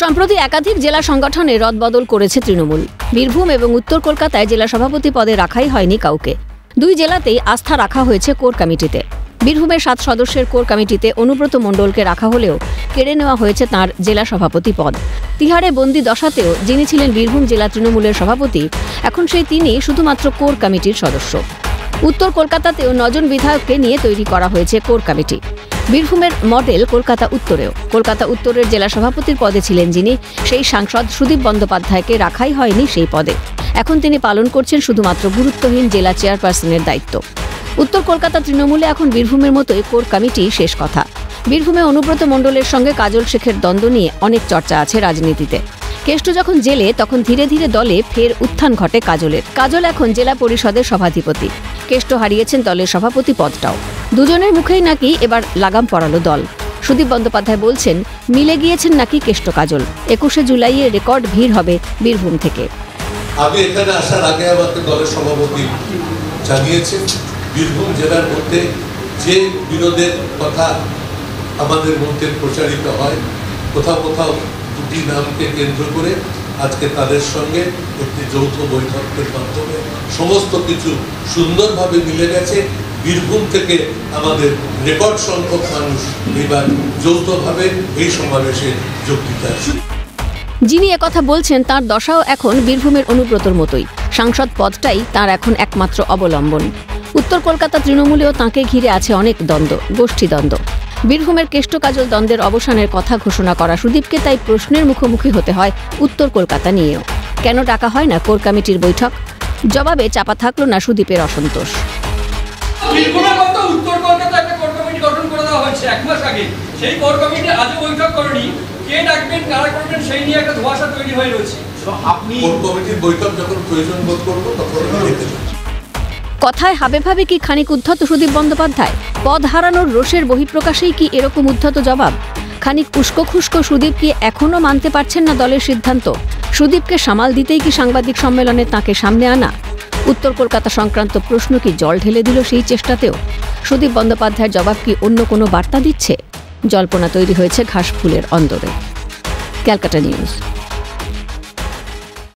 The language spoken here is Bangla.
সম্প্রতি একাধিক জেলা সংগঠনে রদবদল করেছে তৃণমূল। বীরভূম এবং উত্তর কলকাতায় জেলা সভাপতি পদে রাখাই হয়নি কাউকে। দুই জেলাতেই আস্থা রাখা হয়েছে কোর কমিটিতে। বীরভূমের 7 সদস্যের কোর কমিটিতে অনুব্রত মণ্ডলকে রাখা হলেও কেড়ে নেওয়া হয়েছে তাঁর জেলা সভাপতি পদ। তিহারে বন্দি দশাতেও যিনি ছিলেন বীরভূম জেলা তৃণমূলের সভাপতি, এখন তিনি শুধুমাত্র কোর কমিটির সদস্য। উত্তর কলকাতাতেও 9 জন বিধায়ককে নিয়ে তৈরি করা হয়েছে কোর কমিটি। বীরভূমের মডেল কলকাতা উত্তরেও। কলকাতা উত্তরের জেলা সভাপতির পদে ছিলেন যিনি, সেই সাংসদ সুদীপ বন্দ্যোপাধ্যায়কে রাখাই হয়নি সেই পদে। এখন তিনি পালন করছেন শুধুমাত্র গুরুত্বহীন জেলা চেয়ারপারসনের দায়িত্ব। উত্তর কলকাতা তৃণমূলে এখন বীরভূমের মতোই কোর কমিটি শেষ কথা। বীরভূমে অনুব্রত মণ্ডলের সঙ্গে কাজল শেখের দ্বন্দ্ব নিয়ে অনেক চর্চা আছে রাজনীতিতে। কেষ্ট যখন জেলে, তখন ধীরে ধীরে দলে ফের উত্থান ঘটে কাজলের। কাজল এখন জেলা পরিষদের সভাধিপতি। কেষ্ট হারিয়েছেন দলের সভাপতি পদটাও। দুজনের মুখেই নাকি এবার লাগাম পড়ালো দল। সুদীপ বন্দ্যোপাধ্যায় বলছেন, মিলে গিয়েছেন নাকি কেষ্ট কাজল। 21 জুলাইয়ে রেকর্ড ভিড় হবে বীরভূম থেকে। আমি এখানে আসার আগে আমাকে দলের সভাপতি জানিয়েছে, বীরভূম জেলার মধ্যে যে বিরোধের কথা আমাদের মধ্যে প্রচারিত হয়, কোথাও কোথাও দুটি নামকে কেন্দ্র করে আজকে তাদের সঙ্গে একটি যৌথ বৈঠকের মাধ্যমে সমস্ত কিছু সুন্দরভাবে মিলে গেছে। বীরভূম থেকে আমাদের রেকর্ড সংখ্যক মানুষ এবার যৌথভাবে এই সমাবেশে যোগ দিতে আসে। যিনি একথা বলছেন তার দশাও এখন বীরভূমের অনুব্রতর মতোই। সাংসদ পদটাই তার এখন একমাত্র অবলম্বন। উত্তর কলকাতা তৃণমূলেও তাঁকে ঘিরে আছে অনেক দ্বন্দ্ব, গোষ্ঠীদ্বন্দ্ব। বীরভূমের কেষ্ট কাজল দ্বন্দ্বের অবসানের কথা ঘোষণা করা সুদীপকে তাই প্রশ্নের মুখোমুখি হতে হয় উত্তর কলকাতা নিয়েও। কেন ডাকা হয় না কোর কমিটির বৈঠক? জবাবে চাপা থাকলো না সুদীপের অসন্তোষ। উত্তর কলকাতা একটা কোর কমিটি গঠন করে দেওয়া হয়েছে 1 মাস আগে। সেই কোর কমিটি আজও বৈঠক করেনি। কে ডাকবেন, কারা করবেন, সেই নিয়ে একটা ধোঁয়াশা তৈরি হয়ে রয়েছে। আপনি কোর কমিটির বৈঠক যখন প্রয়োজন বোধ করবো তখন কথায় হাবে ভাবে কি খানিক উদ্ধত সুদীপ বন্দ্যোপাধ্যায়? পদ হারানোর রোষের বহিঃপ্রকাশেই কি এরকম উদ্ধত জবাব? খানিক উস্কো খুস্কো সুদীপ কি এখনও মানতে পারছেন না দলের সিদ্ধান্ত? সুদীপকে সামাল দিতেই কি সাংবাদিক সম্মেলনে তাঁকে সামনে আনা? উত্তর কলকাতা সংক্রান্ত প্রশ্ন কি জল ঢেলে দিল সেই চেষ্টাতেও? সুদীপ বন্দ্যোপাধ্যায়ের জবাব কি অন্য কোনো বার্তা দিচ্ছে? জল্পনা তৈরি হয়েছে ঘাসফুলের অন্দরে। ক্যালকাটা নিউজ।